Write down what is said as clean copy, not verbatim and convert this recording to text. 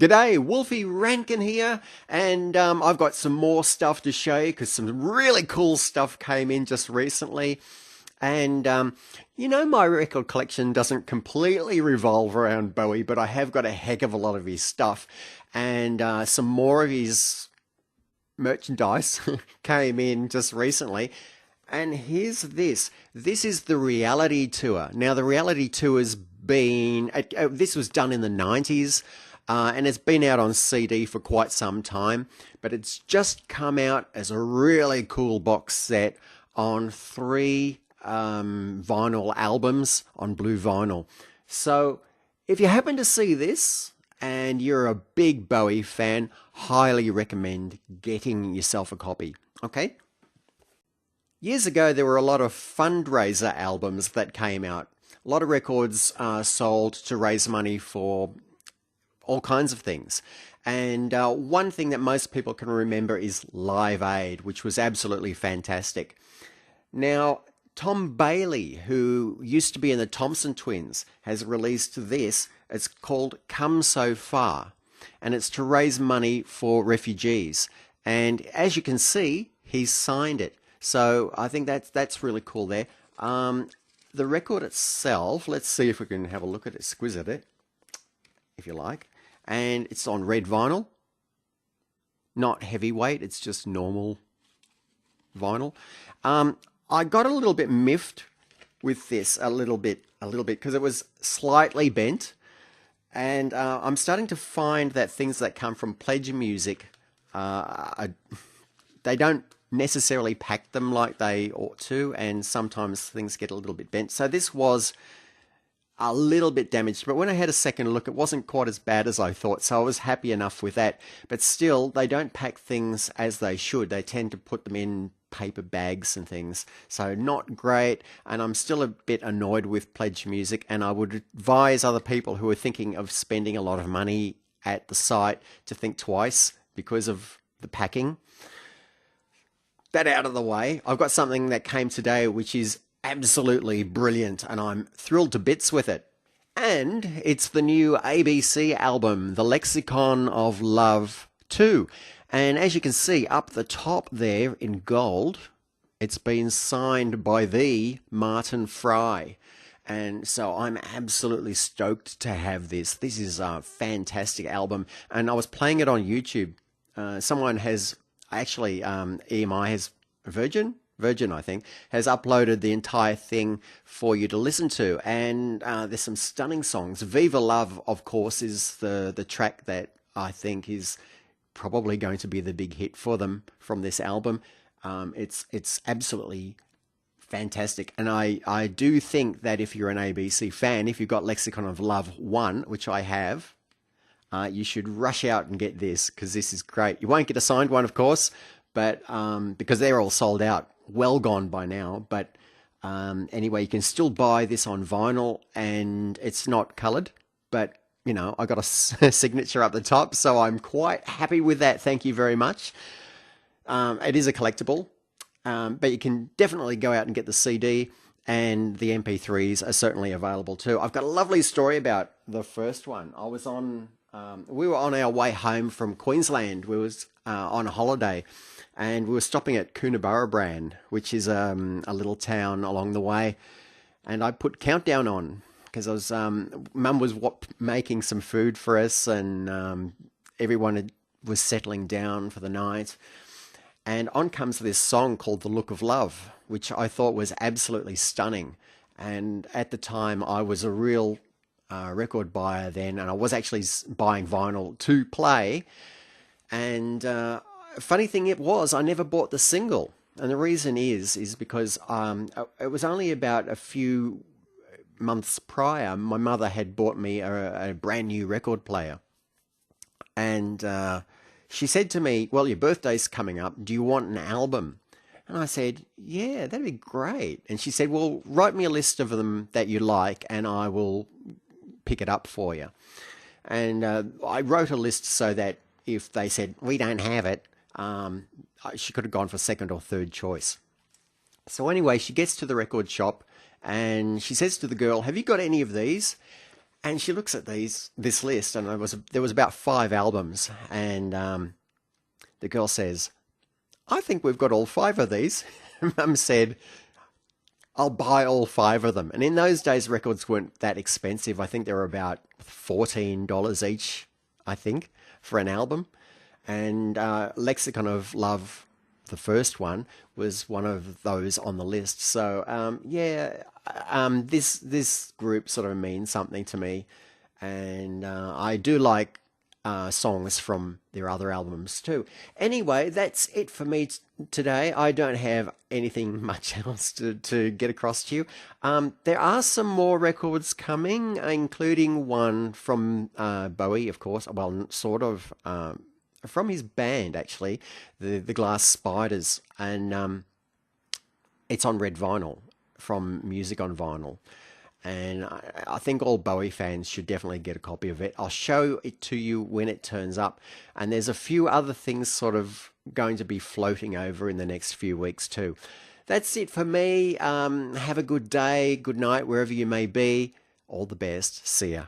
G'day, Wolfie Rankin here, and I've got some more stuff to show you because some really cool stuff came in just recently. And my record collection doesn't completely revolve around Bowie, but I have got a heck of a lot of his stuff, and some more of his merchandise came in just recently. And here's this. This is the reality tour. Now, the reality tour has been, this was done in the 90s, and it's been out on CD for quite some time, but it's just come out as a really cool box set on three vinyl albums on blue vinyl. So if you happen to see this and you're a big Bowie fan, highly recommend getting yourself a copy. Okay? Years ago, there were a lot of fundraiser albums that came out. A lot of records sold to raise money for all kinds of things. And one thing that most people can remember is Live Aid, which was absolutely fantastic. Now, Tom Bailey, who used to be in the Thompson Twins, has released this. It's called Come So Far, and it's to raise money for refugees. And as you can see, he's signed it. So I think that's really cool there. The record itself, let's see if we can have a look at it, squiz at it, if you like. And it's on red vinyl, not heavyweight, it's just normal vinyl. I got a little bit miffed with this, a little bit, because it was slightly bent. And I'm starting to find that things that come from Pledge Music, they don't necessarily pack them like they ought to, and sometimes things get a little bit bent. So this was a little bit damaged, but when I had a second look, it wasn't quite as bad as I thought, so I was happy enough with that. But still, they don't pack things as they should. They tend to put them in paper bags and things, so not great. And I'm still a bit annoyed with Pledge Music, and I would advise other people who are thinking of spending a lot of money at the site to think twice because of the packing. That out of the way, I've got something that came today which is absolutely brilliant, and I'm thrilled to bits with it. And it's the new ABC album, The Lexicon of Love 2. And as you can see up the top there in gold, it's been signed by the Martin Fry. And so I'm absolutely stoked to have this. This is a fantastic album. And I was playing it on YouTube. Someone has actually, EMI has, Virgin, I think, has uploaded the entire thing for you to listen to. And there's some stunning songs. Viva Love, of course, is the track that I think is probably going to be the big hit for them from this album. It's absolutely fantastic. And I do think that if you're an ABC fan, if you've got Lexicon of Love 1, which I have, you should rush out and get this, because this is great. You won't get a signed one, of course, but because they're all sold out, well gone by now. But anyway, you can still buy this on vinyl, and it's not coloured, but I got a signature up the top, so I'm quite happy with that. Thank you very much. It is a collectible, but you can definitely go out and get the CD, and the MP3s are certainly available too. I've got a lovely story about the first one. We were on our way home from Queensland. We was on a holiday, and we were stopping at Coonabarabran, which is a little town along the way. And I put Countdown on because I was Mum was making some food for us, and everyone was settling down for the night. And on comes this song called "The Look of Love," which I thought was absolutely stunning. And at the time, I was a real record buyer then, and I was actually buying vinyl to play. And funny thing it was, I never bought the single, and the reason is because it was only about a few months prior, my mother had bought me a brand new record player, and she said to me, "Well, your birthday's coming up. Do you want an album?" And I said, "Yeah, that'd be great." And she said, "Well, write me a list of them that you like, and I will pick it up for you." And I wrote a list so that if they said we don't have it, she could have gone for second or third choice. So anyway, she gets to the record shop and she says to the girl, "Have you got any of these?" And she looks at this list, and there was about 5 albums, and the girl says, "I think we've got all 5 of these." Mum said, "I'll buy all 5 of them." And in those days, records weren't that expensive. I think they were about $14 each, I think, for an album. And Lexicon of Love, the first one, was one of those on the list. So yeah, this group sort of means something to me, and I do like songs from their other albums too. Anyway, that's it for me today. I don't have anything much else to get across to you. There are some more records coming, including one from Bowie, of course. Well, sort of. From his band, actually, the Glass Spiders, and it's on red vinyl from Music on Vinyl. And I think all Bowie fans should definitely get a copy of it. I'll show it to you when it turns up. And there's a few other things sort of going to be floating over in the next few weeks too. That's it for me. Have a good day, good night, wherever you may be. All the best. See ya.